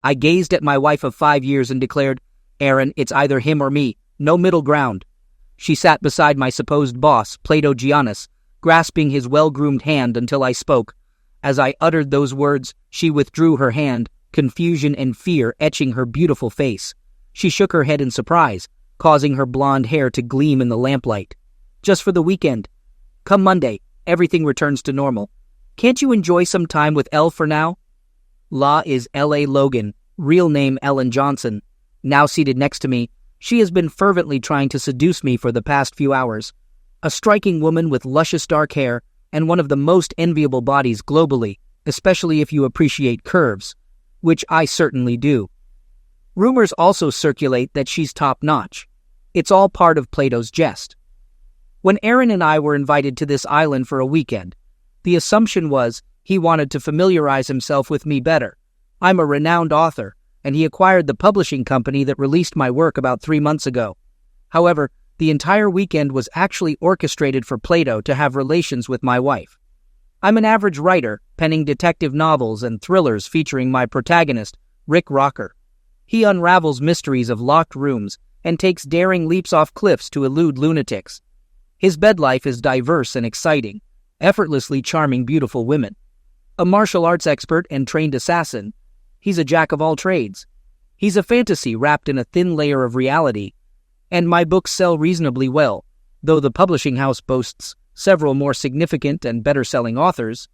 I gazed at my wife of 5 years and declared, "Aaron, it's either him or me, no middle ground." She sat beside my supposed boss, Plato Giannis, grasping his well-groomed hand until I spoke. As I uttered those words, she withdrew her hand, confusion and fear etching her beautiful face. She shook her head in surprise, causing her blonde hair to gleam in the lamplight. "Just for the weekend. Come Monday, everything returns to normal. Can't you enjoy some time with Elle for now?" La is L.A. Logan, real name Ellen Johnson. Now seated next to me, she has been fervently trying to seduce me for the past few hours. A striking woman with luscious dark hair and one of the most enviable bodies globally, especially if you appreciate curves, which I certainly do. Rumors also circulate that she's top-notch. It's all part of Plato's jest. When Aaron and I were invited to this island for a weekend, the assumption was he wanted to familiarize himself with me better. I'm a renowned author, and he acquired the publishing company that released my work about 3 months ago. However, the entire weekend was actually orchestrated for Plato to have relations with my wife. I'm an average writer, penning detective novels and thrillers featuring my protagonist, Rick Rocker. He unravels mysteries of locked rooms and takes daring leaps off cliffs to elude lunatics. His bed life is diverse and exciting, effortlessly charming beautiful women. A martial arts expert and trained assassin, he's a jack of all trades. He's a fantasy wrapped in a thin layer of reality. And my books sell reasonably well, though the publishing house boasts several more significant and better-selling authors.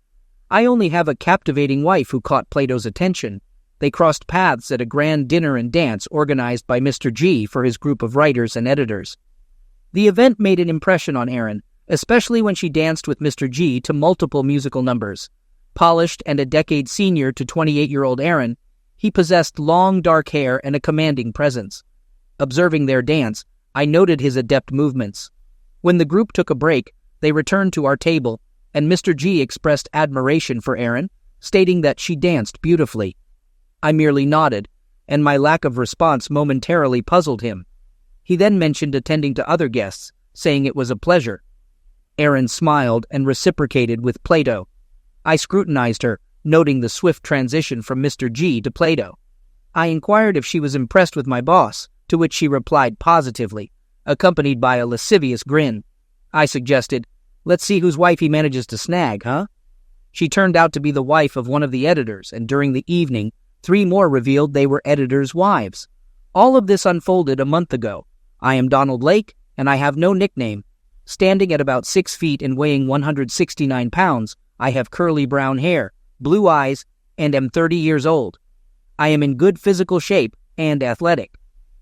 I only have a captivating wife who caught Plato's attention. They crossed paths at a grand dinner and dance organized by Mr. G for his group of writers and editors. The event made an impression on Aaron, especially when she danced with Mr. G to multiple musical numbers. Polished and a decade senior to 28-year-old Aaron, he possessed long dark hair and a commanding presence. Observing their dance, I noted his adept movements. When the group took a break, they returned to our table, and Mr. G expressed admiration for Aaron, stating that she danced beautifully. I merely nodded, and my lack of response momentarily puzzled him. He then mentioned attending to other guests, saying it was a pleasure. Aaron smiled and reciprocated with Plato. I scrutinized her, noting the swift transition from Mr. G to Plato. I inquired if she was impressed with my boss, to which she replied positively, accompanied by a lascivious grin. I suggested, "Let's see whose wife he manages to snag, huh?" She turned out to be the wife of one of the editors, and during the evening, 3 more revealed they were editors' wives. All of this unfolded a month ago. I am Donald Lake, and I have no nickname. Standing at about 6 feet and weighing 169 pounds, I have curly brown hair, blue eyes, and am 30 years old. I am in good physical shape and athletic.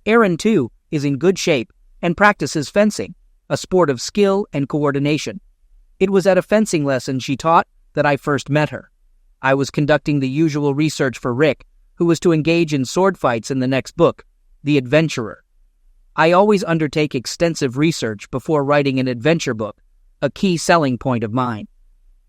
Aaron, too, is in good shape and practices fencing, a sport of skill and coordination. It was at a fencing lesson she taught that I first met her. I was conducting the usual research for Rick, who was to engage in sword fights in the next book, The Adventurer. I always undertake extensive research before writing an adventure book, a key selling point of mine.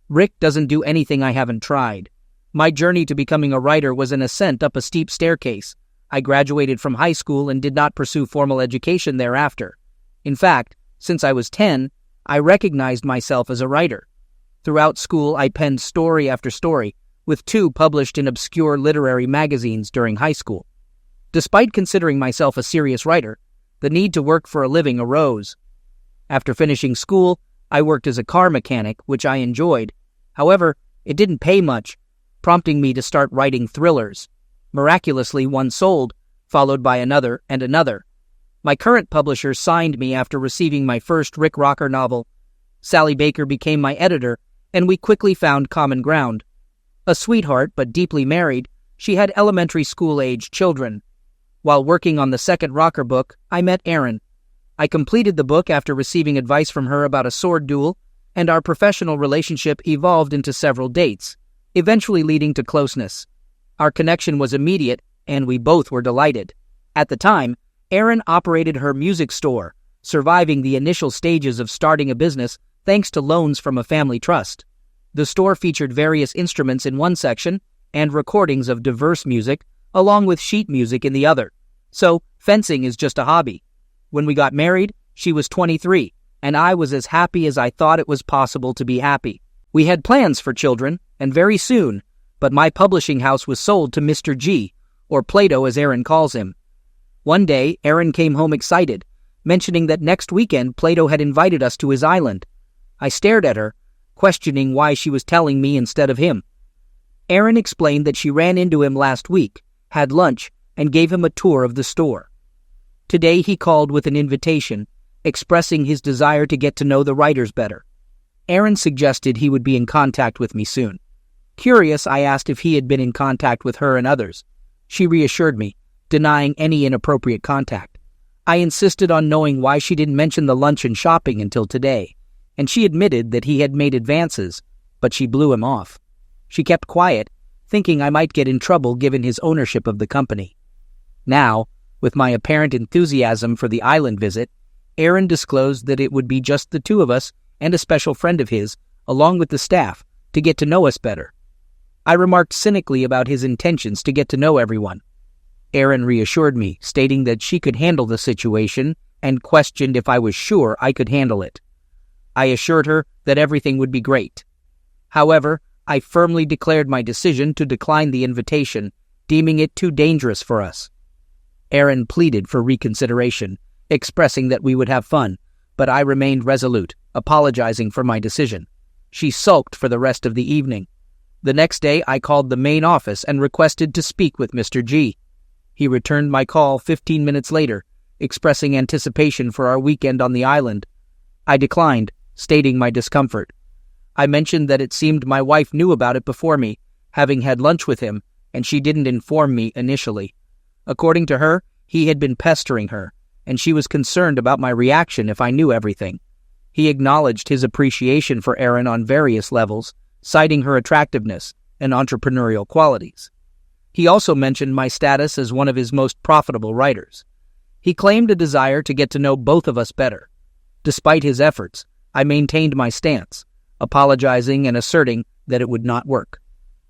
Rick doesn't do anything I haven't tried. My journey to becoming a writer was an ascent up a steep staircase. I graduated from high school and did not pursue formal education thereafter. In fact, since I was 10, I recognized myself as a writer. Throughout school, I penned story after story, with 2 published in obscure literary magazines during high school. Despite considering myself a serious writer, the need to work for a living arose. After finishing school, I worked as a car mechanic, which I enjoyed. However, it didn't pay much, prompting me to start writing thrillers. Miraculously, one sold, followed by another and another. My current publisher signed me after receiving my first Rick Rocker novel. Sally Baker became my editor, and we quickly found common ground. A sweetheart, but deeply married, she had elementary school-aged children. While working on the second Rocker book, I met Aaron. I completed the book after receiving advice from her about a sword duel, and our professional relationship evolved into several dates, eventually leading to closeness. Our connection was immediate, and we both were delighted. At the time, Aaron operated her music store, surviving the initial stages of starting a business thanks to loans from a family trust. The store featured various instruments in one section and recordings of diverse music, along with sheet music in the other. So, fencing is just a hobby. When we got married, she was 23, and I was as happy as I thought it was possible to be happy. We had plans for children, and very soon, but my publishing house was sold to Mr. G, or Plato as Aaron calls him. One day, Aaron came home excited, mentioning that next weekend Plato had invited us to his island. I stared at her, questioning why she was telling me instead of him. Aaron explained that she ran into him last week, had lunch, and gave him a tour of the store. Today he called with an invitation, expressing his desire to get to know the writers better. Aaron suggested he would be in contact with me soon. Curious, I asked if he had been in contact with her and others. She reassured me, denying any inappropriate contact. I insisted on knowing why she didn't mention the lunch and shopping until today, and she admitted that he had made advances, but she blew him off. She kept quiet, thinking I might get in trouble given his ownership of the company. Now, with my apparent enthusiasm for the island visit, Aaron disclosed that it would be just the two of us and a special friend of his, along with the staff, to get to know us better. I remarked cynically about his intentions to get to know everyone. Aaron reassured me, stating that she could handle the situation and questioned if I was sure I could handle it. I assured her that everything would be great. However, I firmly declared my decision to decline the invitation, deeming it too dangerous for us. Aaron pleaded for reconsideration, expressing that we would have fun, but I remained resolute, apologizing for my decision. She sulked for the rest of the evening. The next day, I called the main office and requested to speak with Mr. G. He returned my call 15 minutes later, expressing anticipation for our weekend on the island. I declined, stating my discomfort. I mentioned that it seemed my wife knew about it before me, having had lunch with him, and she didn't inform me initially. According to her, he had been pestering her, and she was concerned about my reaction if I knew everything. He acknowledged his appreciation for Aaron on various levels, citing her attractiveness and entrepreneurial qualities. He also mentioned my status as one of his most profitable writers. He claimed a desire to get to know both of us better. Despite his efforts, I maintained my stance, apologizing and asserting that it would not work.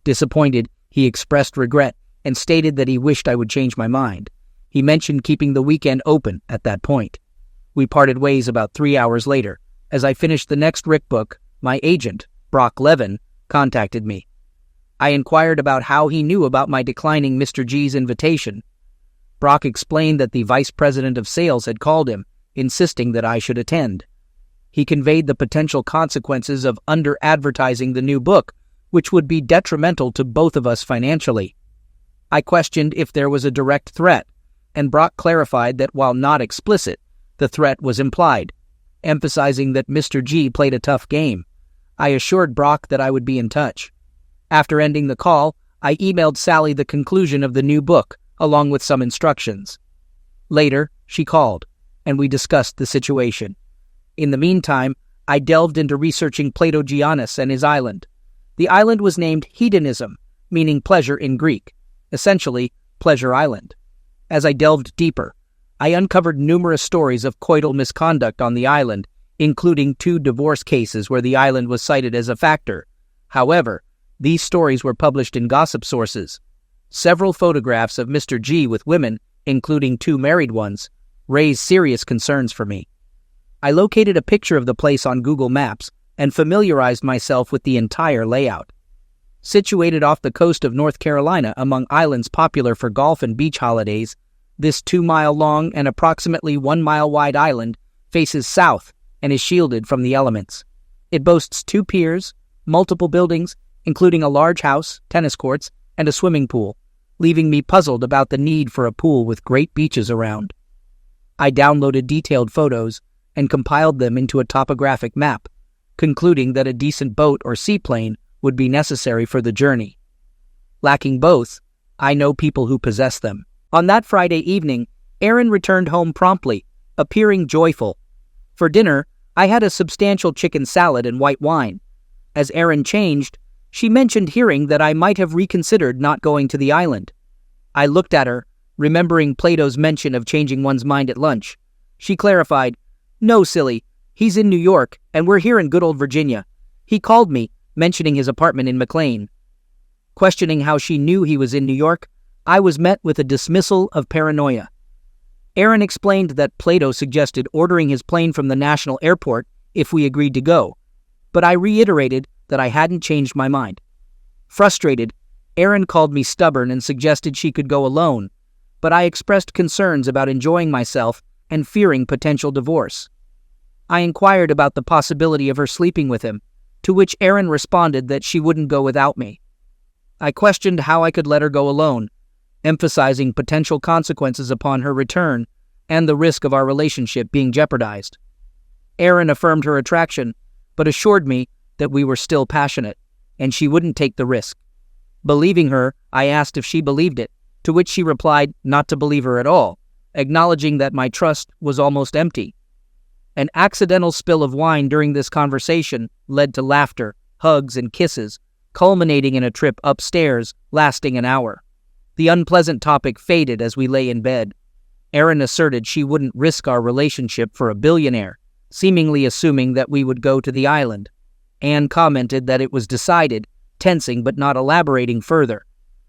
Disappointed, he expressed regret and stated that he wished I would change my mind. He mentioned keeping the weekend open at that point. We parted ways about 3 hours later. As I finished the next Rick book, my agent, Brock Levin, contacted me. I inquired about how he knew about my declining Mr. G's invitation. Brock explained that the vice president of sales had called him, insisting that I should attend. He conveyed the potential consequences of under-advertising the new book, which would be detrimental to both of us financially. I questioned if there was a direct threat, and Brock clarified that while not explicit, the threat was implied, emphasizing that Mr. G played a tough game. I assured Brock that I would be in touch. After ending the call, I emailed Sally the conclusion of the new book, along with some instructions. Later, she called, and we discussed the situation. In the meantime, I delved into researching Platogianus and his island. The island was named Hedonism, meaning pleasure in Greek, essentially, Pleasure Island. As I delved deeper, I uncovered numerous stories of coital misconduct on the island, including 2 divorce cases where the island was cited as a factor. However, these stories were published in gossip sources. Several photographs of Mr. G with women, including 2 married ones, raised serious concerns for me. I located a picture of the place on Google Maps and familiarized myself with the entire layout. Situated off the coast of North Carolina among islands popular for golf and beach holidays, this 2-mile-long and approximately 1-mile-wide island faces south and is shielded from the elements. It boasts 2 piers, multiple buildings, including a large house, tennis courts, and a swimming pool, leaving me puzzled about the need for a pool with great beaches around. I downloaded detailed photos and compiled them into a topographic map, concluding that a decent boat or seaplane would be necessary for the journey. Lacking both, I know people who possess them. On that Friday evening, Aaron returned home promptly, appearing joyful. For dinner, I had a substantial chicken salad and white wine. As Aaron changed, she mentioned hearing that I might have reconsidered not going to the island. I looked at her, remembering Plato's mention of changing one's mind at lunch. She clarified, "No, silly. He's in New York, and we're here in good old Virginia. He called me, mentioning his apartment in McLean." Questioning how she knew he was in New York, I was met with a dismissal of paranoia. Aaron explained that Plato suggested ordering his plane from the national airport if we agreed to go, but I reiterated that I hadn't changed my mind. Frustrated, Erin called me stubborn and suggested she could go alone, but I expressed concerns about enjoying myself and fearing potential divorce. I inquired about the possibility of her sleeping with him, to which Erin responded that she wouldn't go without me. I questioned how I could let her go alone, emphasizing potential consequences upon her return and the risk of our relationship being jeopardized. Erin affirmed her attraction, but assured me that we were still passionate, and she wouldn't take the risk. Believing her, I asked if she believed it, to which she replied not to believe her at all, acknowledging that my trust was almost empty. An accidental spill of wine during this conversation led to laughter, hugs, and kisses, culminating in a trip upstairs lasting an hour. The unpleasant topic faded as we lay in bed. Erin asserted she wouldn't risk our relationship for a billionaire, seemingly assuming that we would go to the island. Anne commented that it was decided, tensing but not elaborating further.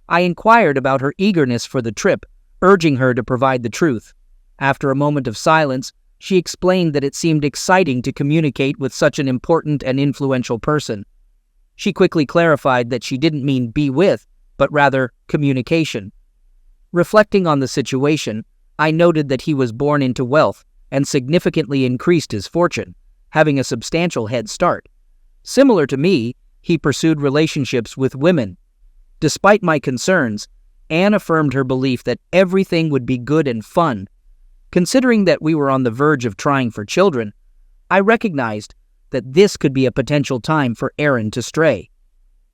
I inquired about her eagerness for the trip, urging her to provide the truth. After a moment of silence, she explained that it seemed exciting to communicate with such an important and influential person. She quickly clarified that she didn't mean be with, but rather communication. Reflecting on the situation, I noted that he was born into wealth and significantly increased his fortune, having a substantial head start. Similar to me, he pursued relationships with women. Despite my concerns, Anne affirmed her belief that everything would be good and fun. Considering that we were on the verge of trying for children, I recognized that this could be a potential time for Erin to stray.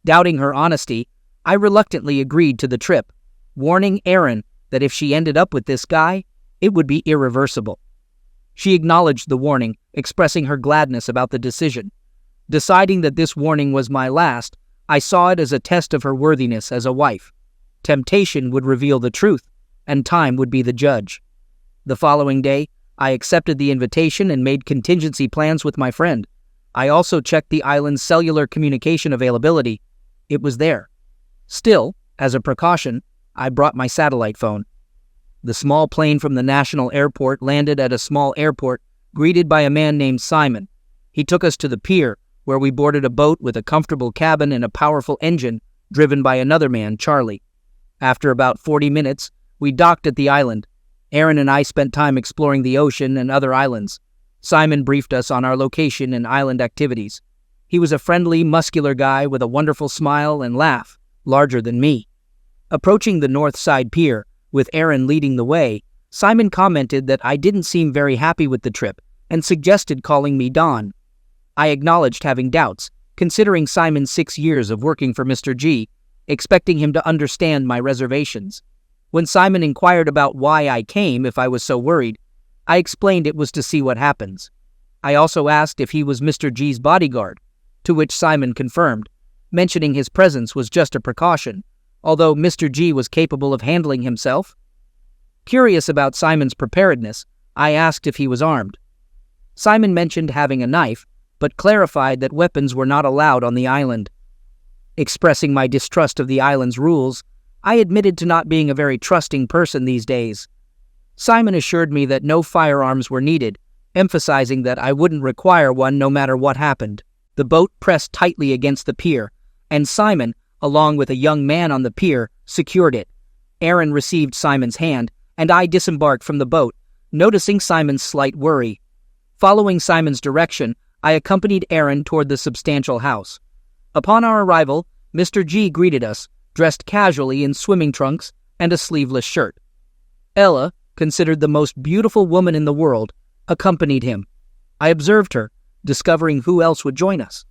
Doubting her honesty, I reluctantly agreed to the trip, warning Erin that if she ended up with this guy, it would be irreversible. She acknowledged the warning, expressing her gladness about the decision. Deciding that this warning was my last, I saw it as a test of her worthiness as a wife. Temptation would reveal the truth, and time would be the judge. The following day, I accepted the invitation and made contingency plans with my friend. I also checked the island's cellular communication availability. It was there. Still, as a precaution, I brought my satellite phone. The small plane from the national airport landed at a small airport, greeted by a man named Simon. He took us to the pier, where we boarded a boat with a comfortable cabin and a powerful engine, driven by another man, Charlie. After about 40 minutes, we docked at the island. Erin and I spent time exploring the ocean and other islands. Simon briefed us on our location and island activities. He was a friendly, muscular guy with a wonderful smile and laugh, larger than me. Approaching the north side pier, with Erin leading the way, Simon commented that I didn't seem very happy with the trip and suggested calling me Don. I acknowledged having doubts, considering Simon's 6 years of working for Mr. G, expecting him to understand my reservations. When Simon inquired about why I came if I was so worried, I explained it was to see what happens. I also asked if he was Mr. G's bodyguard, to which Simon confirmed, mentioning his presence was just a precaution, although Mr. G was capable of handling himself. Curious about Simon's preparedness, I asked if he was armed. Simon mentioned having a knife, but clarified that weapons were not allowed on the island. Expressing my distrust of the island's rules, I admitted to not being a very trusting person these days. Simon assured me that no firearms were needed, emphasizing that I wouldn't require one no matter what happened. The boat pressed tightly against the pier, and Simon, along with a young man on the pier, secured it. Erin received Simon's hand, and I disembarked from the boat, noticing Simon's slight worry. Following Simon's direction, I accompanied Erin toward the substantial house. Upon our arrival, Mr. G greeted us, dressed casually in swimming trunks and a sleeveless shirt. Ella, considered the most beautiful woman in the world, accompanied him. I observed her, discovering who else would join us.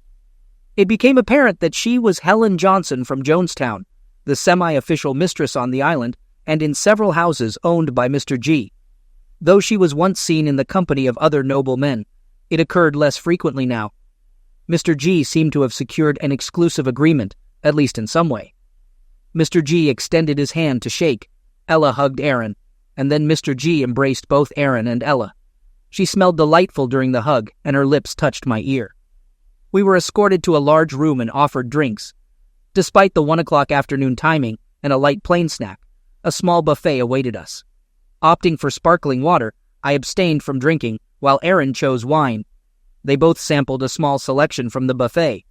It became apparent that she was Helen Johnson from Jonestown, the semi-official mistress on the island and in several houses owned by Mr. G. Though she was once seen in the company of other noble men, it occurred less frequently now. Mr. G seemed to have secured an exclusive agreement, at least in some way. Mr. G extended his hand to shake. Ella hugged Erin, and then Mr. G embraced both Erin and Ella. She smelled delightful during the hug, and her lips touched my ear. We were escorted to a large room and offered drinks. Despite the 1 o'clock afternoon timing and a light plain snack, a small buffet awaited us. Opting for sparkling water, I abstained from drinking, while Erin chose wine. They both sampled a small selection from the buffet.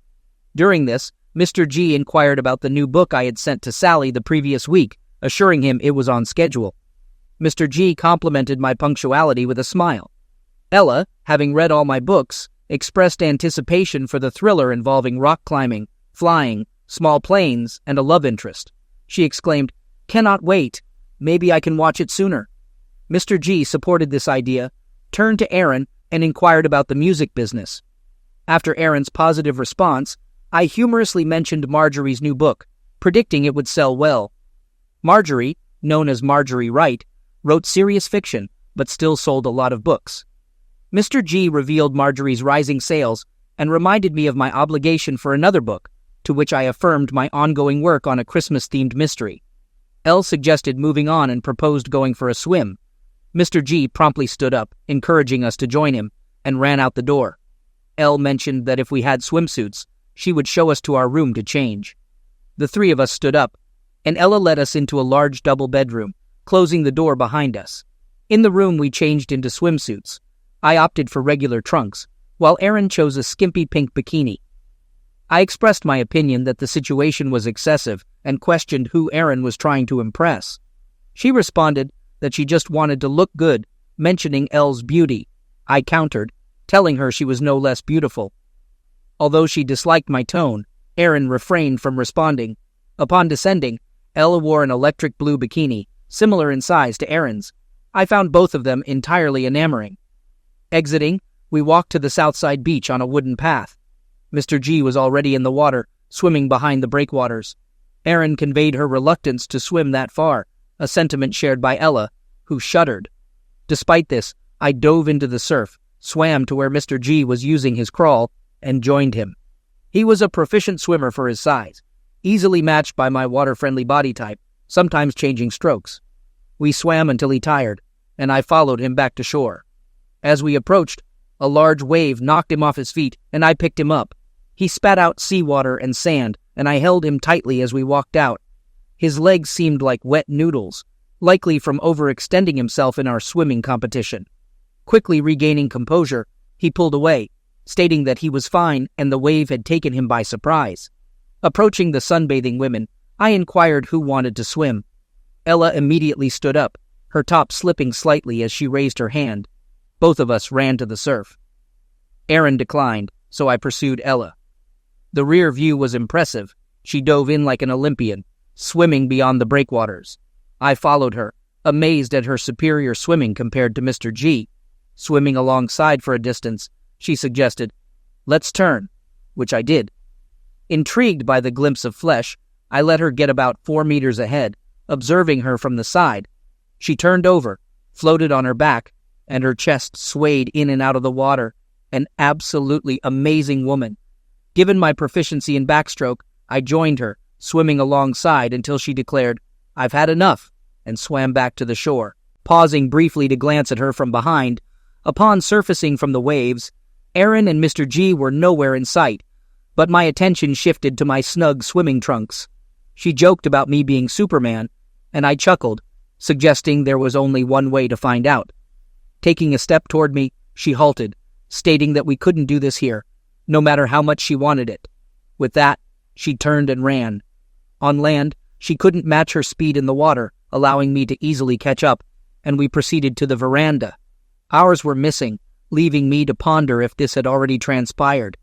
During this, Mr. G inquired about the new book I had sent to Sally the previous week, assuring him it was on schedule. Mr. G complimented my punctuality with a smile. Ella, having read all my books, expressed anticipation for the thriller involving rock climbing, flying, small planes, and a love interest. She exclaimed, "Cannot wait. Maybe I can watch it sooner." Mr. G supported this idea, turned to Aaron, and inquired about the music business. After Aaron's positive response, I humorously mentioned Marjorie's new book, predicting it would sell well. Marjorie, known as Marjorie Wright, wrote serious fiction, but still sold a lot of books. Mr. G revealed Marjorie's rising sales and reminded me of my obligation for another book, to which I affirmed my ongoing work on a Christmas-themed mystery. Elle suggested moving on and proposed going for a swim. Mr. G promptly stood up, encouraging us to join him, and ran out the door. Elle mentioned that if we had swimsuits, she would show us to our room to change. The three of us stood up, and Ella led us into a large double bedroom, closing the door behind us. In the room we changed into swimsuits. I opted for regular trunks, while Aaron chose a skimpy pink bikini. I expressed my opinion that the situation was excessive and questioned who Aaron was trying to impress. She responded that she just wanted to look good, mentioning Elle's beauty. I countered, telling her she was no less beautiful. Although she disliked my tone, Aaron refrained from responding. Upon descending, Ella wore an electric blue bikini, similar in size to Aaron's. I found both of them entirely enamoring. Exiting, we walked to the Southside beach on a wooden path. Mr. G was already in the water, swimming behind the breakwaters. Aaron conveyed her reluctance to swim that far, a sentiment shared by Ella, who shuddered. Despite this, I dove into the surf, swam to where Mr. G was using his crawl, and joined him. He was a proficient swimmer for his size, easily matched by my water-friendly body type, sometimes changing strokes. We swam until he tired, and I followed him back to shore. As we approached, a large wave knocked him off his feet, and I picked him up. He spat out seawater and sand, and I held him tightly as we walked out. His legs seemed like wet noodles, likely from overextending himself in our swimming competition. Quickly regaining composure, he pulled away, stating that he was fine and the wave had taken him by surprise. Approaching the sunbathing women, I inquired who wanted to swim. Ella immediately stood up, her top slipping slightly as she raised her hand. Both of us ran to the surf. Aaron declined, so I pursued Ella. The rear view was impressive. She dove in like an Olympian, swimming beyond the breakwaters. I followed her, amazed at her superior swimming compared to Mr. G. Swimming alongside for a distance, she suggested, "Let's turn," which I did. Intrigued by the glimpse of flesh, I let her get about 4 meters ahead, observing her from the side. She turned over, floated on her back, and her chest swayed in and out of the water. An absolutely amazing woman. Given my proficiency in backstroke, I joined her, swimming alongside until she declared, "I've had enough," and swam back to the shore, pausing briefly to glance at her from behind. Upon surfacing from the waves, Aaron and Mr. G were nowhere in sight, but my attention shifted to my snug swimming trunks. She joked about me being Superman, and I chuckled, suggesting there was only one way to find out. Taking a step toward me, she halted, stating that we couldn't do this here, no matter how much she wanted it. With that, she turned and ran. On land, she couldn't match her speed in the water, allowing me to easily catch up, and we proceeded to the veranda. Ours were missing, leaving me to ponder if this had already transpired.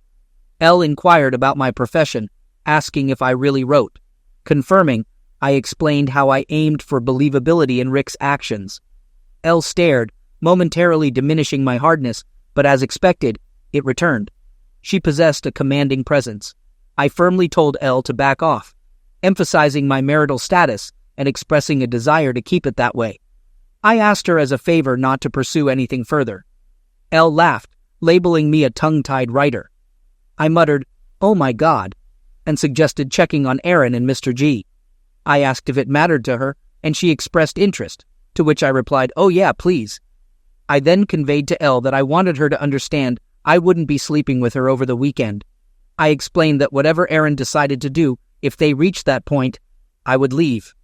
Elle inquired about my profession, asking if I really wrote. Confirming, I explained how I aimed for believability in Rick's actions. Elle stared, momentarily diminishing my hardness, but as expected, it returned. She possessed a commanding presence. I firmly told Elle to back off, emphasizing my marital status and expressing a desire to keep it that way. I asked her as a favor not to pursue anything further. Elle laughed, labeling me a tongue-tied writer. I muttered, "Oh my God," and suggested checking on Aaron and Mr. G. I asked if it mattered to her, and she expressed interest, to which I replied, "Oh yeah, please." I then conveyed to Elle that I wanted her to understand I wouldn't be sleeping with her over the weekend. I explained that whatever Aaron decided to do, if they reached that point, I would leave.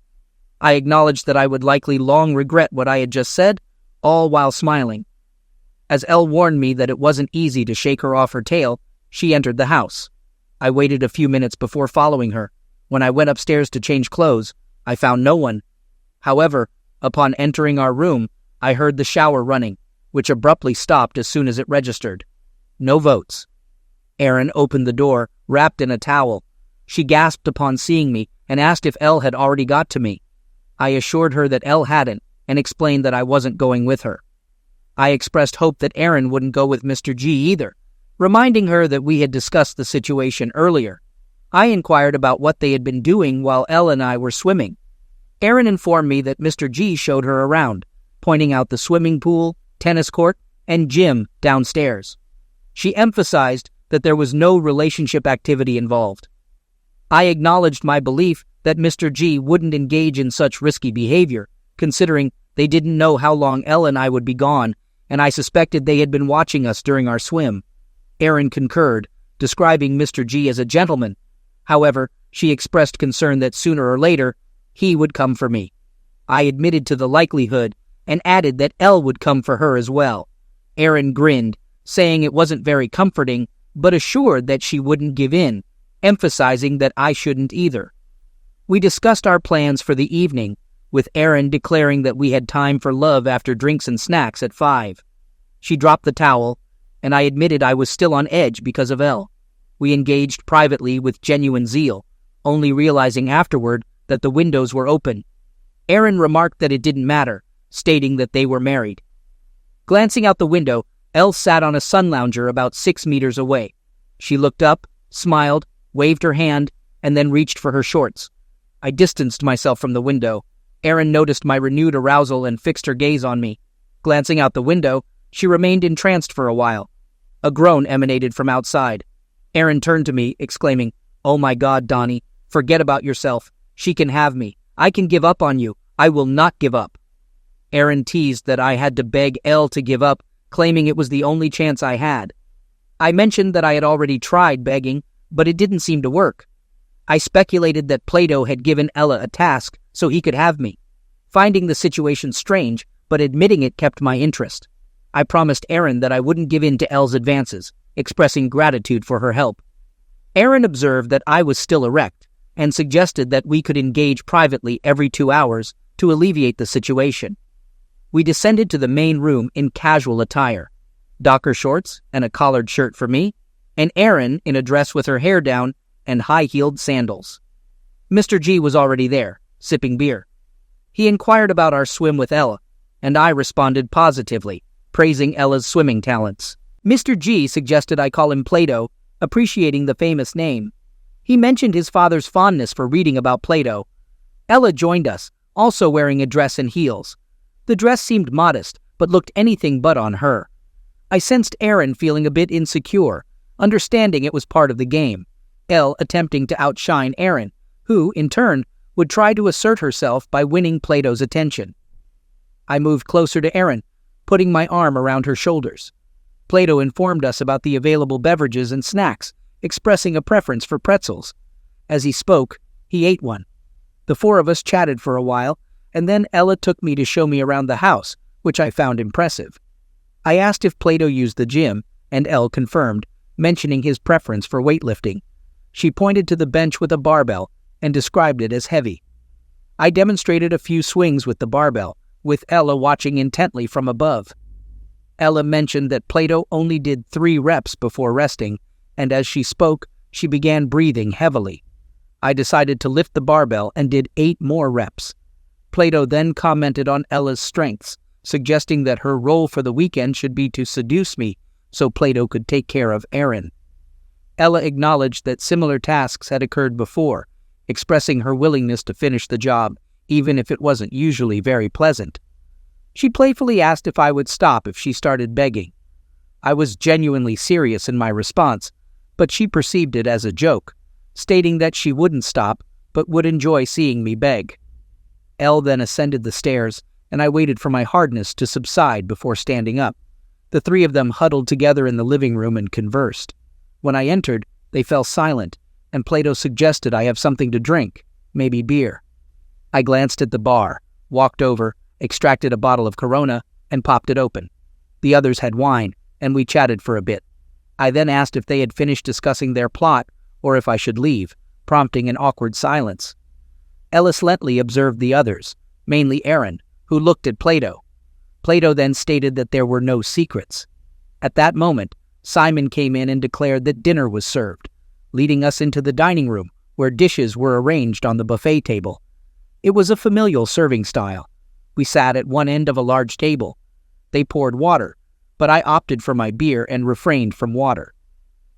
I acknowledged that I would likely long regret what I had just said, all while smiling. As Elle warned me that it wasn't easy to shake her off her tail, she entered the house. I waited a few minutes before following her. When I went upstairs to change clothes, I found no one. However, upon entering our room, I heard the shower running, which abruptly stopped as soon as it registered. No votes. Erin opened the door, wrapped in a towel. She gasped upon seeing me and asked if Elle had already got to me. I assured her that Elle hadn't and explained that I wasn't going with her. I expressed hope that Erin wouldn't go with Mr. G either, reminding her that we had discussed the situation earlier. I inquired about what they had been doing while Elle and I were swimming. Erin informed me that Mr. G showed her around, pointing out the swimming pool, tennis court, and gym downstairs. She emphasized that there was no relationship activity involved. I acknowledged my belief that Mr. G wouldn't engage in such risky behavior, considering they didn't know how long Elle and I would be gone, and I suspected they had been watching us during our swim. Erin concurred, describing Mr. G as a gentleman. However, she expressed concern that sooner or later, he would come for me. I admitted to the likelihood and added that Elle would come for her as well. Erin grinned, saying it wasn't very comforting, but assured that she wouldn't give in, emphasizing that I shouldn't either. We discussed our plans for the evening, with Erin declaring that we had time for love after drinks and snacks at 5. She dropped the towel, and I admitted I was still on edge because of Elle. We engaged privately with genuine zeal, only realizing afterward that the windows were open. Erin remarked that it didn't matter, stating that they were married. Glancing out the window, Elle sat on a sun lounger about 6 meters away. She looked up, smiled, waved her hand, and then reached for her shorts. I distanced myself from the window. Erin noticed my renewed arousal and fixed her gaze on me. Glancing out the window, she remained entranced for a while. A groan emanated from outside. Erin turned to me, exclaiming, "Oh my God, Donnie, forget about yourself. She can have me. I can give up on you. I will not give up." Erin teased that I had to beg Elle to give up, claiming it was the only chance I had. I mentioned that I had already tried begging, but it didn't seem to work. I speculated that Plato had given Ella a task so he could have me, finding the situation strange, but admitting it kept my interest. I promised Erin that I wouldn't give in to Elle's advances, expressing gratitude for her help. Erin observed that I was still erect, and suggested that we could engage privately every 2 hours to alleviate the situation. We descended to the main room in casual attire, Docker shorts and a collared shirt for me, and Erin in a dress with her hair down and high-heeled sandals. Mr. G was already there, sipping beer. He inquired about our swim with Ella, and I responded positively, praising Ella's swimming talents. Mr. G suggested I call him Plato, appreciating the famous name. He mentioned his father's fondness for reading about Plato. Ella joined us, also wearing a dress and heels. The dress seemed modest, but looked anything but on her. I sensed Erin feeling a bit insecure, understanding it was part of the game. Elle attempting to outshine Erin, who, in turn, would try to assert herself by winning Plato's attention. I moved closer to Erin, putting my arm around her shoulders. Plato informed us about the available beverages and snacks, expressing a preference for pretzels. As he spoke, he ate one. The 4 of us chatted for a while, and then Ella took me to show me around the house, which I found impressive. I asked if Plato used the gym, and Elle confirmed, mentioning his preference for weightlifting. She pointed to the bench with a barbell and described it as heavy. I demonstrated a few swings with the barbell, with Ella watching intently from above. Ella mentioned that Plato only did 3 reps before resting, and as she spoke, she began breathing heavily. I decided to lift the barbell and did 8 more reps. Plato then commented on Ella's strengths, suggesting that her role for the weekend should be to seduce me so Plato could take care of Erin. Ella acknowledged that similar tasks had occurred before, expressing her willingness to finish the job, even if it wasn't usually very pleasant. She playfully asked if I would stop if she started begging. I was genuinely serious in my response, but she perceived it as a joke, stating that she wouldn't stop, but would enjoy seeing me beg. Elle then ascended the stairs, and I waited for my hardness to subside before standing up. The 3 of them huddled together in the living room and conversed. When I entered, they fell silent, and Plato suggested I have something to drink, maybe beer. I glanced at the bar, walked over, extracted a bottle of Corona, and popped it open. The others had wine, and we chatted for a bit. I then asked if they had finished discussing their plot, or if I should leave, prompting an awkward silence. Ellis Lentley observed the others, mainly Aaron, who looked at Plato. Plato then stated that there were no secrets. At that moment, Simon came in and declared that dinner was served, leading us into the dining room, where dishes were arranged on the buffet table. It was a familial serving style. We sat at one end of a large table. They poured water, but I opted for my beer and refrained from water.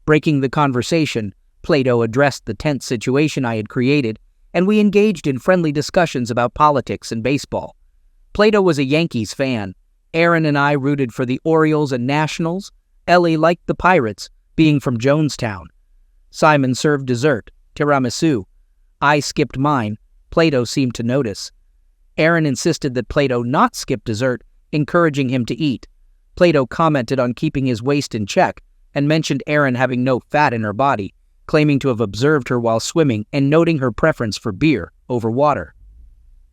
Breaking the conversation, Plato addressed the tense situation I had created, and we engaged in friendly discussions about politics and baseball. Plato was a Yankees fan. Aaron and I rooted for the Orioles and Nationals. Ellie liked the Pirates, being from Jonestown. Simon served dessert, tiramisu. I skipped mine. Plato seemed to notice. Aaron insisted that Plato not skip dessert, encouraging him to eat. Plato commented on keeping his waist in check and mentioned Aaron having no fat in her body, claiming to have observed her while swimming and noting her preference for beer over water.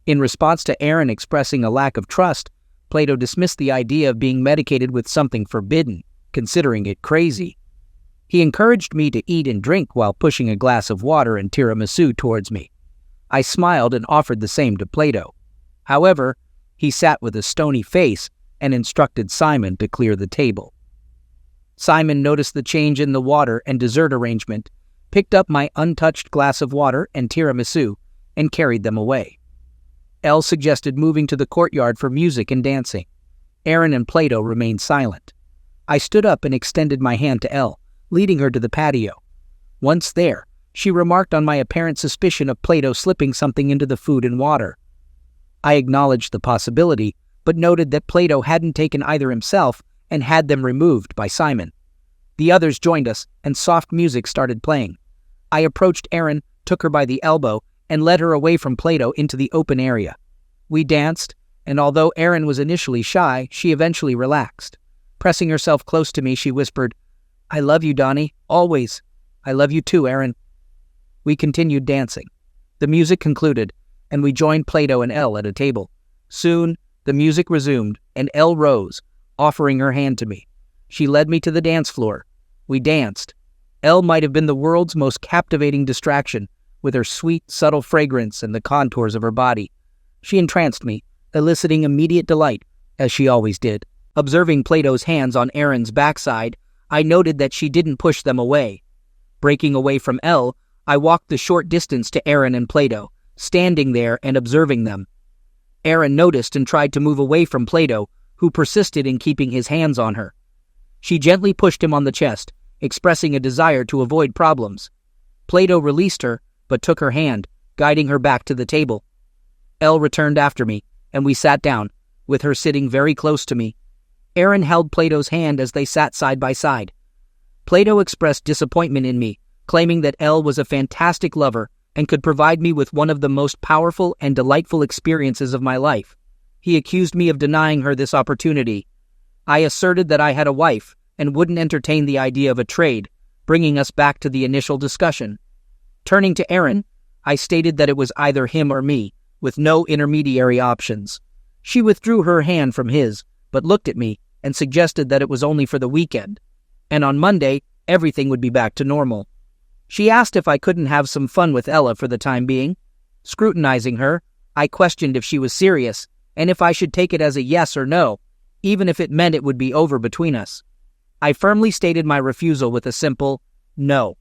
In response to Aaron expressing a lack of trust, Plato dismissed the idea of being medicated with something forbidden, considering it crazy. He encouraged me to eat and drink while pushing a glass of water and tiramisu towards me. I smiled and offered the same to Plato. However, he sat with a stony face and instructed Simon to clear the table. Simon noticed the change in the water and dessert arrangement, picked up my untouched glass of water and tiramisu, and carried them away. Elle suggested moving to the courtyard for music and dancing. Aaron and Plato remained silent. I stood up and extended my hand to Elle, leading her to the patio. Once there, she remarked on my apparent suspicion of Plato slipping something into the food and water. I acknowledged the possibility, but noted that Plato hadn't taken either himself and had them removed by Simon. The others joined us, and soft music started playing. I approached Aaron, took her by the elbow, and led her away from Plato into the open area. We danced, and although Aaron was initially shy, she eventually relaxed. Pressing herself close to me, she whispered, "I love you, Donnie, always. I love you too, Aaron." We continued dancing. The music concluded, and we joined Plato and Elle at a table. Soon, the music resumed, and Elle rose, offering her hand to me. She led me to the dance floor. We danced. Elle might have been the world's most captivating distraction, with her sweet, subtle fragrance and the contours of her body. She entranced me, eliciting immediate delight, as she always did. Observing Plato's hands on Aaron's backside, I noted that she didn't push them away. Breaking away from Elle, I walked the short distance to Aaron and Plato, standing there and observing them. Aaron noticed and tried to move away from Plato, who persisted in keeping his hands on her. She gently pushed him on the chest, expressing a desire to avoid problems. Plato released her, but took her hand, guiding her back to the table. Elle returned after me, and we sat down, with her sitting very close to me. Aaron held Plato's hand as they sat side by side. Plato expressed disappointment in me, claiming that Elle was a fantastic lover and could provide me with one of the most powerful and delightful experiences of my life. He accused me of denying her this opportunity. I asserted that I had a wife and wouldn't entertain the idea of a trade, bringing us back to the initial discussion. Turning to Aaron, I stated that it was either him or me, with no intermediary options. She withdrew her hand from his, but looked at me and suggested that it was only for the weekend, and on Monday, everything would be back to normal. She asked if I couldn't have some fun with Ella for the time being. Scrutinizing her, I questioned if she was serious, and if I should take it as a yes or no, even if it meant it would be over between us. I firmly stated my refusal with a simple no.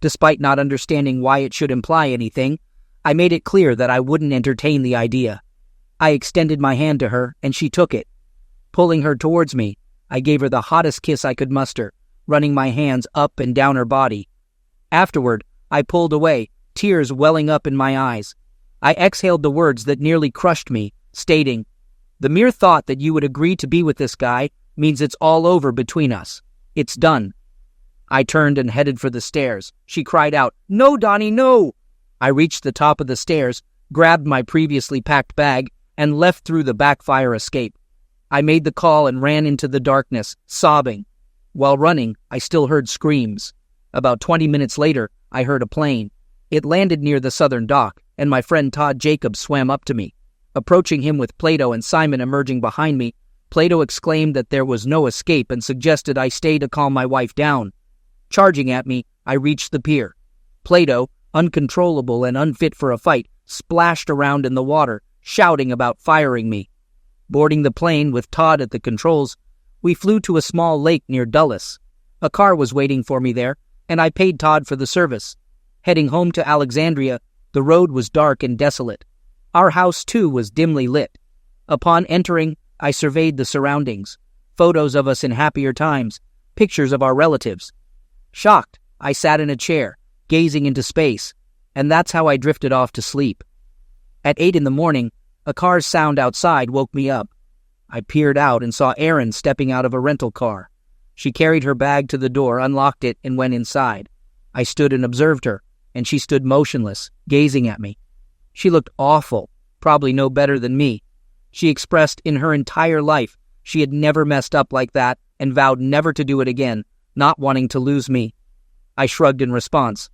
Despite not understanding why it should imply anything, I made it clear that I wouldn't entertain the idea. I extended my hand to her, and she took it. Pulling her towards me, I gave her the hottest kiss I could muster, running my hands up and down her body. Afterward, I pulled away, tears welling up in my eyes. I exhaled the words that nearly crushed me, stating, "The mere thought that you would agree to be with this guy means it's all over between us. It's done." I turned and headed for the stairs. She cried out, "No, Donnie, no!" I reached the top of the stairs, grabbed my previously packed bag, and left through the back fire escape. I made the call and ran into the darkness, sobbing. While running, I still heard screams. About 20 minutes later, I heard a plane. It landed near the southern dock, and my friend Todd Jacobs swam up to me. Approaching him with Plato and Simon emerging behind me, Plato exclaimed that there was no escape and suggested I stay to calm my wife down. Charging at me, I reached the pier. Plato, uncontrollable and unfit for a fight, splashed around in the water, shouting about firing me. Boarding the plane with Todd at the controls, we flew to a small lake near Dulles. A car was waiting for me there, and I paid Todd for the service. Heading home to Alexandria, the road was dark and desolate. Our house, too, was dimly lit. Upon entering, I surveyed the surroundings. Photos of us in happier times, pictures of our relatives. Shocked, I sat in a chair, gazing into space, and that's how I drifted off to sleep. At 8 in the morning, a car's sound outside woke me up. I peered out and saw Erin stepping out of a rental car. She carried her bag to the door, unlocked it, and went inside. I stood and observed her, and she stood motionless, gazing at me. She looked awful, probably no better than me. She expressed in her entire life she had never messed up like that and vowed never to do it again, not wanting to lose me. I shrugged in response.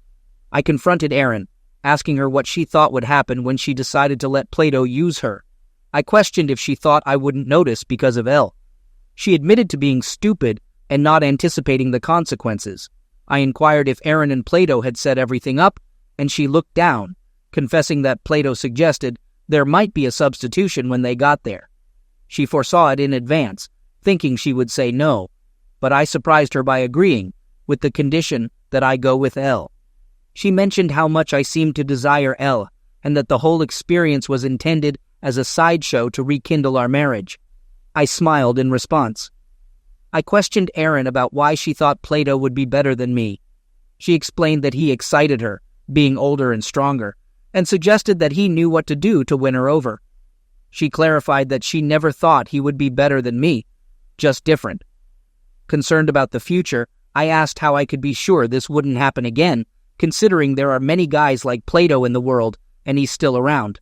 I confronted Erin, asking her what she thought would happen when she decided to let Plato use her. I questioned if she thought I wouldn't notice because of Elle. She admitted to being stupid and not anticipating the consequences. I inquired if Erin and Plato had set everything up, and she looked down, confessing that Plato suggested there might be a substitution when they got there. She foresaw it in advance, thinking she would say no, but I surprised her by agreeing, with the condition that I go with Elle. She mentioned how much I seemed to desire Elle, and that the whole experience was intended as a sideshow to rekindle our marriage. I smiled in response. I questioned Erin about why she thought Plato would be better than me. She explained that he excited her, being older and stronger, and suggested that he knew what to do to win her over. She clarified that she never thought he would be better than me, just different. Concerned about the future, I asked how I could be sure this wouldn't happen again, considering there are many guys like Plato in the world, and he's still around.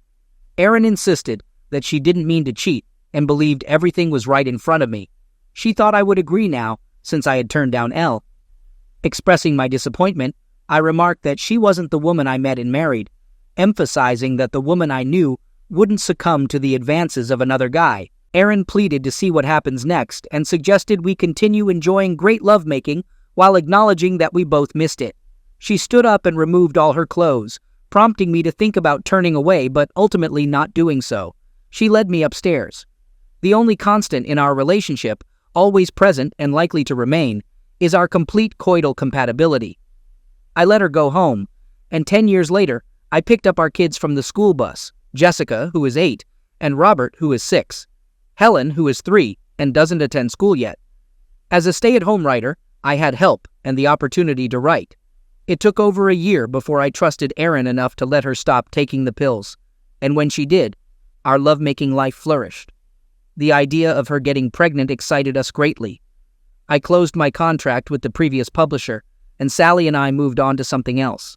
Erin insisted that she didn't mean to cheat and believed everything was right in front of me. She thought I would agree now, since I had turned down Elle. Expressing my disappointment, I remarked that she wasn't the woman I met and married, emphasizing that the woman I knew wouldn't succumb to the advances of another guy. Erin pleaded to see what happens next and suggested we continue enjoying great lovemaking while acknowledging that we both missed it. She stood up and removed all her clothes, prompting me to think about turning away but ultimately not doing so. She led me upstairs. The only constant in our relationship, always present and likely to remain, is our complete coital compatibility. I let her go home, and 10 years later, I picked up our kids from the school bus, Jessica, who is 8, and Robert, who is 6. Helen, who is 3, and doesn't attend school yet. As a stay-at-home writer, I had help and the opportunity to write. It took over a year before I trusted Erin enough to let her stop taking the pills, and when she did, our lovemaking life flourished. The idea of her getting pregnant excited us greatly. I closed my contract with the previous publisher, and Sally and I moved on to something else.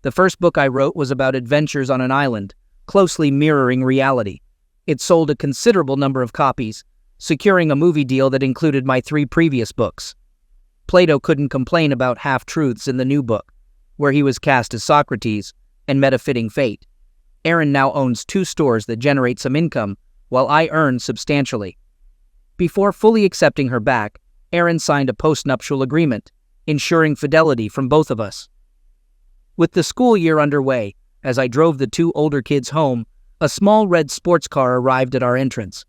The first book I wrote was about adventures on an island, closely mirroring reality. It sold a considerable number of copies, securing a movie deal that included my 3 previous books. Plato couldn't complain about half-truths in the new book, where he was cast as Socrates and met a fitting fate. Erin now owns 2 stores that generate some income, while I earn substantially. Before fully accepting her back, Erin signed a postnuptial agreement, ensuring fidelity from both of us. With the school year underway, as I drove the 2 older kids home, a small red sports car arrived at our entrance.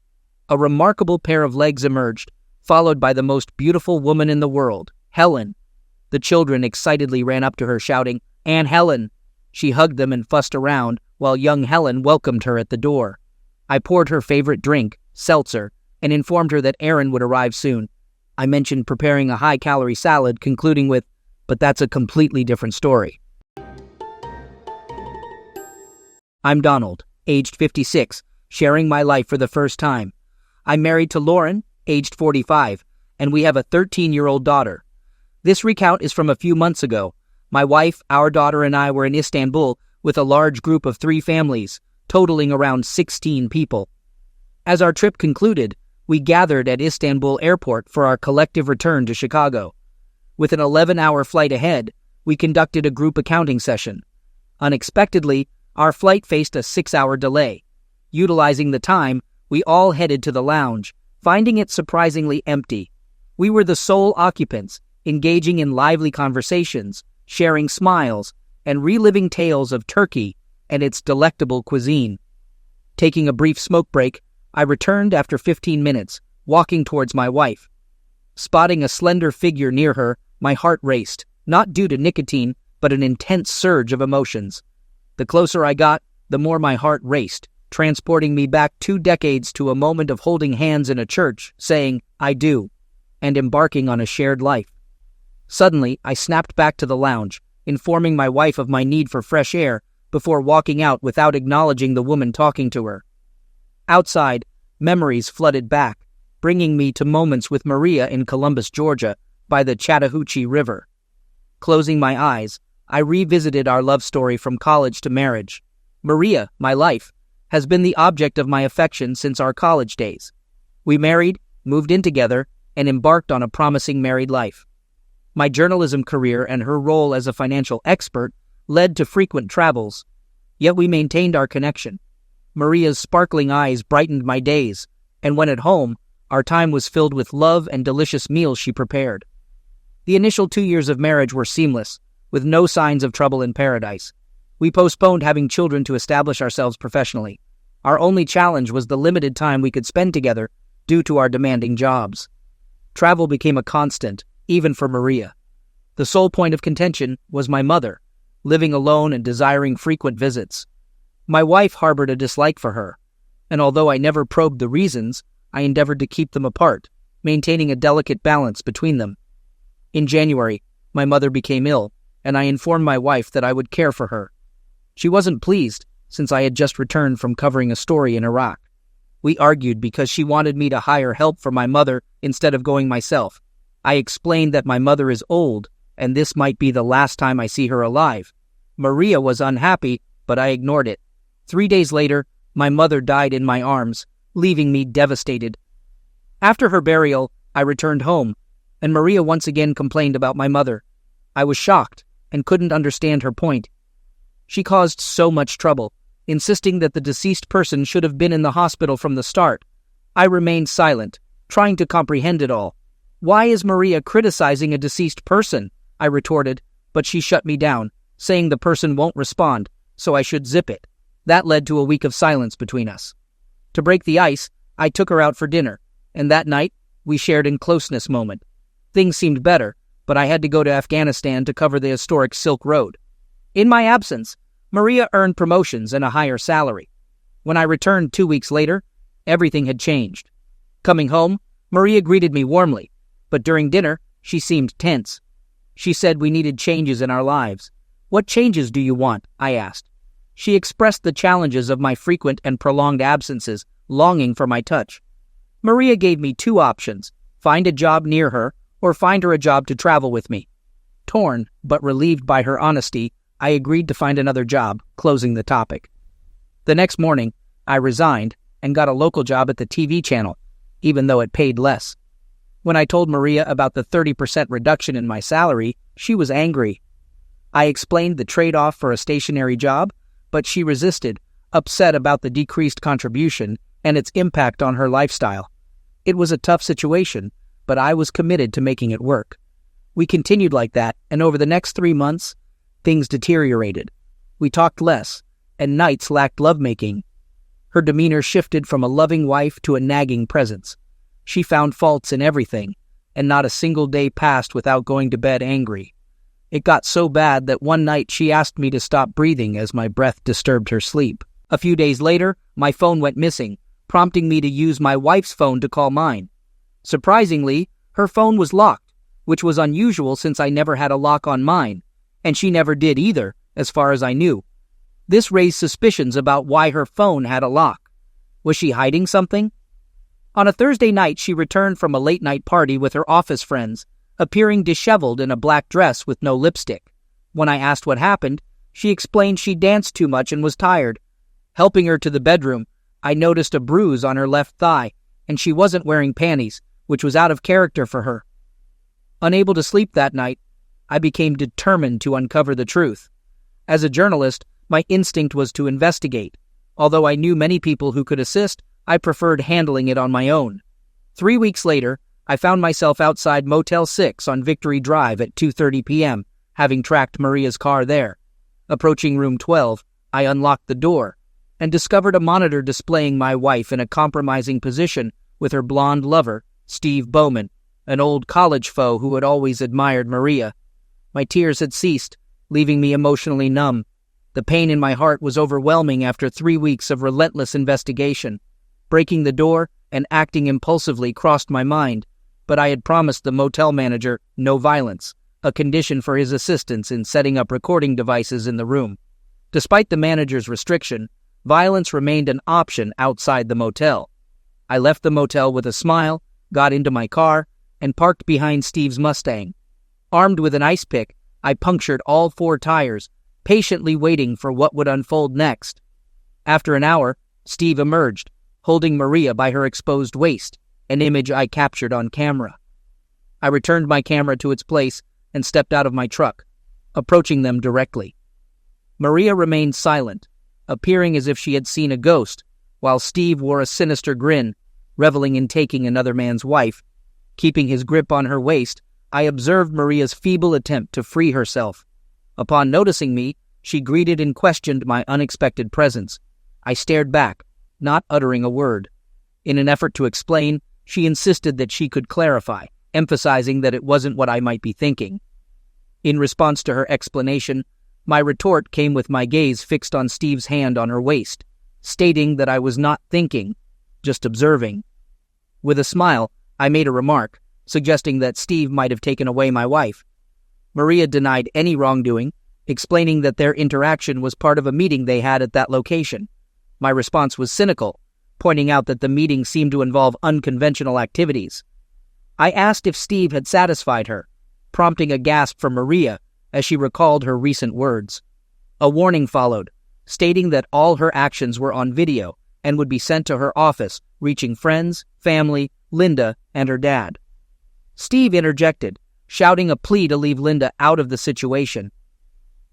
A remarkable pair of legs emerged, followed by the most beautiful woman in the world, Helen. The children excitedly ran up to her shouting, "Aunt Helen!" She hugged them and fussed around, while young Helen welcomed her at the door. I poured her favorite drink, seltzer, and informed her that Erin would arrive soon. I mentioned preparing a high-calorie salad, concluding with, "But that's a completely different story." I'm Donald, aged 56, sharing my life for the first time. I'm married to Lauren, aged 45, and we have a 13-year-old daughter. This recount is from a few months ago. My wife, our daughter, and I were in Istanbul with a large group of 3 families, totaling around 16 people. As our trip concluded, we gathered at Istanbul Airport for our collective return to Chicago. With an 11-hour flight ahead, we conducted a group accounting session. Unexpectedly, our flight faced a 6-hour delay. Utilizing the time, we all headed to the lounge, finding it surprisingly empty. We were the sole occupants, engaging in lively conversations, sharing smiles, and reliving tales of Turkey and its delectable cuisine. Taking a brief smoke break, I returned after 15 minutes, walking towards my wife. Spotting a slender figure near her, my heart raced, not due to nicotine, but an intense surge of emotions. The closer I got, the more my heart raced, transporting me back 2 decades to a moment of holding hands in a church, saying, "I do," and embarking on a shared life. Suddenly, I snapped back to the lounge, informing my wife of my need for fresh air before walking out without acknowledging the woman talking to her. Outside, memories flooded back, bringing me to moments with Maria in Columbus, Georgia, by the Chattahoochee River. Closing my eyes, I revisited our love story from college to marriage. Maria, my life, has been the object of my affection since our college days. We married, moved in together, and embarked on a promising married life. My journalism career and her role as a financial expert led to frequent travels, yet we maintained our connection. Maria's sparkling eyes brightened my days, and when at home, our time was filled with love and delicious meals she prepared. The initial 2 years of marriage were seamless, with no signs of trouble in paradise. We postponed having children to establish ourselves professionally. Our only challenge was the limited time we could spend together due to our demanding jobs. Travel became a constant, even for Maria. The sole point of contention was my mother, living alone and desiring frequent visits. My wife harbored a dislike for her, and although I never probed the reasons, I endeavored to keep them apart, maintaining a delicate balance between them. In January, my mother became ill, and I informed my wife that I would care for her. She wasn't pleased, since I had just returned from covering a story in Iraq. We argued because she wanted me to hire help for my mother instead of going myself. I explained that my mother is old, and this might be the last time I see her alive. Maria was unhappy, but I ignored it. 3 days later, my mother died in my arms, leaving me devastated. After her burial, I returned home, and Maria once again complained about my mother. I was shocked and couldn't understand her point. She caused so much trouble, insisting that the deceased person should have been in the hospital from the start. I remained silent, trying to comprehend it all. "Why is Maria criticizing a deceased person?" I retorted, but she shut me down, saying the person won't respond, so I should zip it. That led to a week of silence between us. To break the ice, I took her out for dinner, and that night, we shared a closeness moment. Things seemed better, but I had to go to Afghanistan to cover the historic Silk Road. In my absence, Maria earned promotions and a higher salary. When I returned 2 weeks later, everything had changed. Coming home, Maria greeted me warmly, but during dinner, she seemed tense. She said we needed changes in our lives. "What changes do you want?" I asked. She expressed the challenges of my frequent and prolonged absences, longing for my touch. Maria gave me 2 options: find a job near her, or find her a job to travel with me. Torn, but relieved by her honesty, I agreed to find another job, closing the topic. The next morning, I resigned and got a local job at the TV channel, even though it paid less. When I told Maria about the 30% reduction in my salary, she was angry. I explained the trade-off for a stationary job, but she resisted, upset about the decreased contribution and its impact on her lifestyle. It was a tough situation, but I was committed to making it work. We continued like that, and over the next 3 months, things deteriorated. We talked less, and nights lacked lovemaking. Her demeanor shifted from a loving wife to a nagging presence. She found faults in everything, and not a single day passed without going to bed angry. It got so bad that one night she asked me to stop breathing as my breath disturbed her sleep. A few days later, my phone went missing, prompting me to use my wife's phone to call mine. Surprisingly, her phone was locked, which was unusual since I never had a lock on mine, and she never did either, as far as I knew. This raised suspicions about why her phone had a lock. Was she hiding something? On a Thursday night, she returned from a late-night party with her office friends, appearing disheveled in a black dress with no lipstick. When I asked what happened, she explained she danced too much and was tired. Helping her to the bedroom, I noticed a bruise on her left thigh, and she wasn't wearing panties, which was out of character for her. Unable to sleep that night, I became determined to uncover the truth. As a journalist, my instinct was to investigate. Although I knew many people who could assist, I preferred handling it on my own. 3 weeks later, I found myself outside Motel 6 on Victory Drive at 2:30 p.m., having tracked Maria's car there. Approaching room 12, I unlocked the door and discovered a monitor displaying my wife in a compromising position with her blonde lover, Steve Bowman, an old college foe who had always admired Maria. My tears had ceased, leaving me emotionally numb. The pain in my heart was overwhelming after 3 weeks of relentless investigation. Breaking the door and acting impulsively crossed my mind, but I had promised the motel manager no violence, a condition for his assistance in setting up recording devices in the room. Despite the manager's restriction, violence remained an option outside the motel. I left the motel with a smile, got into my car, and parked behind Steve's Mustang. Armed with an ice pick, I punctured all 4 tires, patiently waiting for what would unfold next. After an hour, Steve emerged, holding Maria by her exposed waist, an image I captured on camera. I returned my camera to its place and stepped out of my truck, approaching them directly. Maria remained silent, appearing as if she had seen a ghost, while Steve wore a sinister grin, reveling in taking another man's wife. Keeping his grip on her waist, I observed Maria's feeble attempt to free herself. Upon noticing me, she greeted and questioned my unexpected presence. I stared back, not uttering a word. In an effort to explain, she insisted that she could clarify, emphasizing that it wasn't what I might be thinking. In response to her explanation, my retort came with my gaze fixed on Steve's hand on her waist, stating that I was not thinking, just observing. With a smile, I made a remark, suggesting that Steve might have taken away my wife. Maria denied any wrongdoing, explaining that their interaction was part of a meeting they had at that location. My response was cynical, pointing out that the meeting seemed to involve unconventional activities. I asked if Steve had satisfied her, prompting a gasp from Maria as she recalled her recent words. A warning followed, stating that all her actions were on video and would be sent to her office, reaching friends, family, Linda, and her dad. Steve interjected, shouting a plea to leave Linda out of the situation.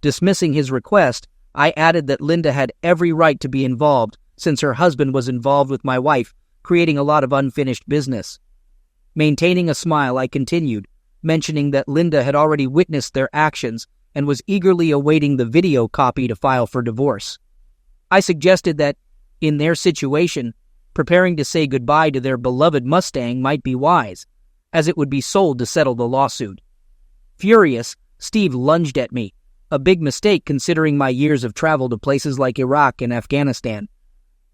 Dismissing his request, I added that Linda had every right to be involved since her husband was involved with my wife, creating a lot of unfinished business. Maintaining a smile, I continued, mentioning that Linda had already witnessed their actions and was eagerly awaiting the video copy to file for divorce. I suggested that, in their situation, preparing to say goodbye to their beloved Mustang might be wise, as it would be sold to settle the lawsuit. Furious, Steve lunged at me, a big mistake considering my years of travel to places like Iraq and Afghanistan.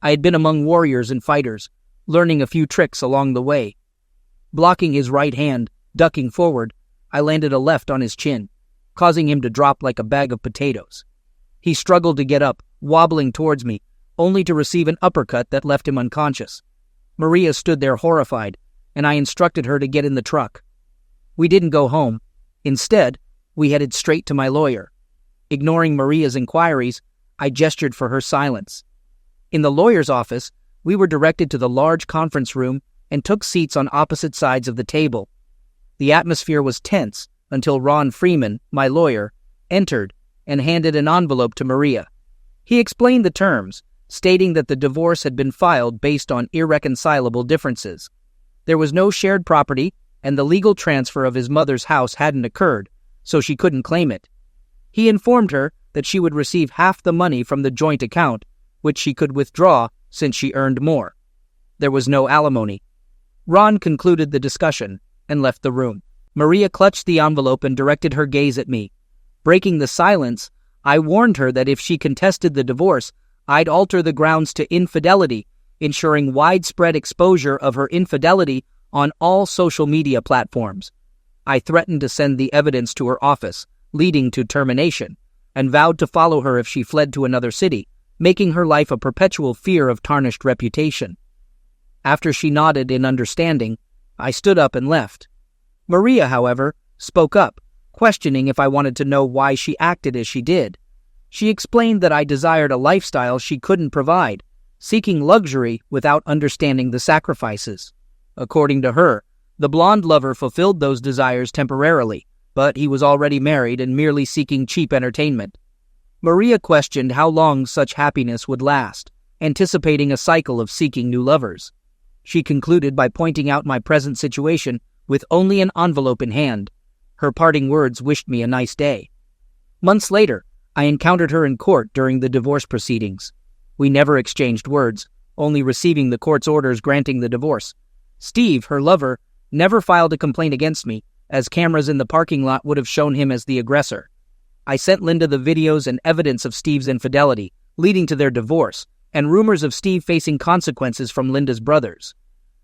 I had been among warriors and fighters, learning a few tricks along the way. Blocking his right hand, ducking forward, I landed a left on his chin, causing him to drop like a bag of potatoes. He struggled to get up, wobbling towards me, only to receive an uppercut that left him unconscious. Maria stood there horrified, and I instructed her to get in the truck. We didn't go home. Instead, we headed straight to my lawyer. Ignoring Maria's inquiries, I gestured for her silence. In the lawyer's office, we were directed to the large conference room and took seats on opposite sides of the table. The atmosphere was tense until Ron Freeman, my lawyer, entered and handed an envelope to Maria. He explained the terms, stating that the divorce had been filed based on irreconcilable differences. There was no shared property, and the legal transfer of his mother's house hadn't occurred, so she couldn't claim it. He informed her that she would receive half the money from the joint account, which she could withdraw since she earned more. There was no alimony. Ron concluded the discussion and left the room. Maria clutched the envelope and directed her gaze at me. Breaking the silence, I warned her that if she contested the divorce, I'd alter the grounds to infidelity, ensuring widespread exposure of her infidelity on all social media platforms. I threatened to send the evidence to her office, leading to termination, and vowed to follow her if she fled to another city, making her life a perpetual fear of tarnished reputation. After she nodded in understanding, I stood up and left. Maria, however, spoke up, questioning if I wanted to know why she acted as she did. She explained that I desired a lifestyle she couldn't provide, seeking luxury without understanding the sacrifices. According to her, the blonde lover fulfilled those desires temporarily, but he was already married and merely seeking cheap entertainment. Maria questioned how long such happiness would last, anticipating a cycle of seeking new lovers. She concluded by pointing out my present situation with only an envelope in hand. Her parting words wished me a nice day. Months later, I encountered her in court during the divorce proceedings. We never exchanged words, only receiving the court's orders granting the divorce. Steve, her lover, never filed a complaint against me, as cameras in the parking lot would have shown him as the aggressor. I sent Linda the videos and evidence of Steve's infidelity, leading to their divorce, and rumors of Steve facing consequences from Linda's brothers.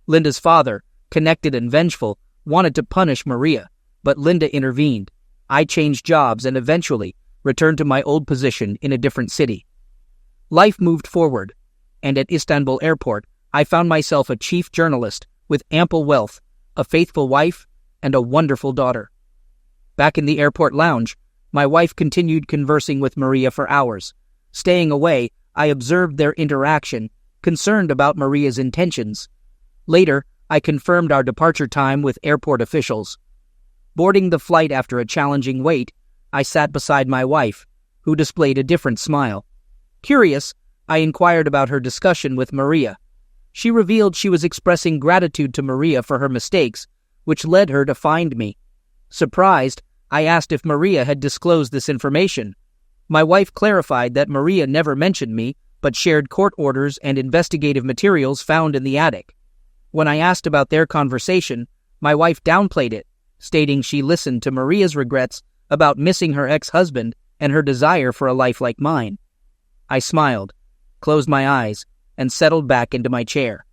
Linda's father, connected and vengeful, wanted to punish Maria, but Linda intervened. I changed jobs and eventually returned to my old position in a different city. Life moved forward, and at Istanbul Airport, I found myself a chief journalist with ample wealth, a faithful wife, and a wonderful daughter. Back in the airport lounge, my wife continued conversing with Maria for hours. Staying away, I observed their interaction, concerned about Maria's intentions. Later, I confirmed our departure time with airport officials. Boarding the flight after a challenging wait, I sat beside my wife, who displayed a different smile. Curious, I inquired about her discussion with Maria. She revealed she was expressing gratitude to Maria for her mistakes, which led her to find me. Surprised, I asked if Maria had disclosed this information. My wife clarified that Maria never mentioned me, but shared court orders and investigative materials found in the attic. When I asked about their conversation, my wife downplayed it, stating she listened to Maria's regrets about missing her ex-husband and her desire for a life like mine. I smiled, closed my eyes, and settled back into my chair.